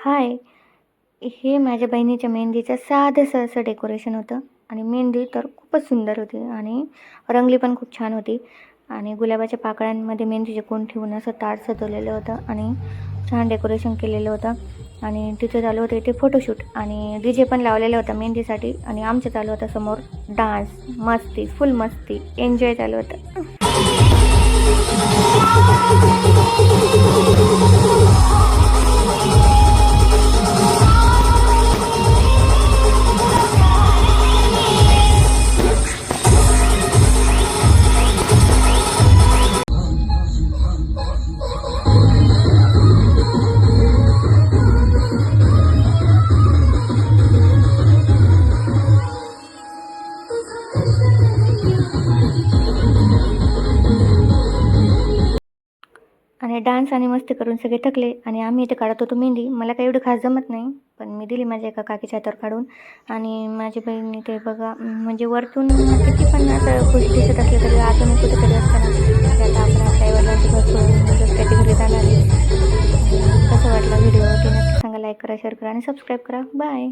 हाय, हे माझ्या बहिणीच्या मेहंदीचं साधंसं असं डेकोरेशन होतं आणि मेहंदी तर खूपच सुंदर होती आणि रंगली पण खूप छान होती आणि गुलाबाच्या पाकळ्यांमध्ये मेहंदीचे कोण ठेवून असं ताट सजवलेलं होतं आणि छान डेकोरेशन केलेलं होतं आणि तिथं चालू होतं इथे फोटोशूट आणि DJ पण लावलेलं होतं मेहंदीसाठी आणि आमचं चालू होतं समोर डान्स, मस्ती, फुल मस्ती, एन्जॉय चालू होतं. आणि डान्स आणि मस्ती करून सगळे थकले आणि आम्ही इथे काढत होतो मेहंदी. मला काही एवढं खास जमत नाही, पण मी दिली माझ्या एका काकीच्या हातावर काढून. आणि माझी बहीण इथे बघा म्हणजे वरतून किती पण असं खुश दिसत असलं तरी आतून कुठेतरी असताना की आता आपण आपल्या आईवडिलांचं घर सोडून दुसऱ्याच्या घरी जाणार आहे. कसं वाटलं व्हिडिओ ते नक्की सांगा. लाईक करा, शेअर करा आणि सबस्क्राईब करा. बाय.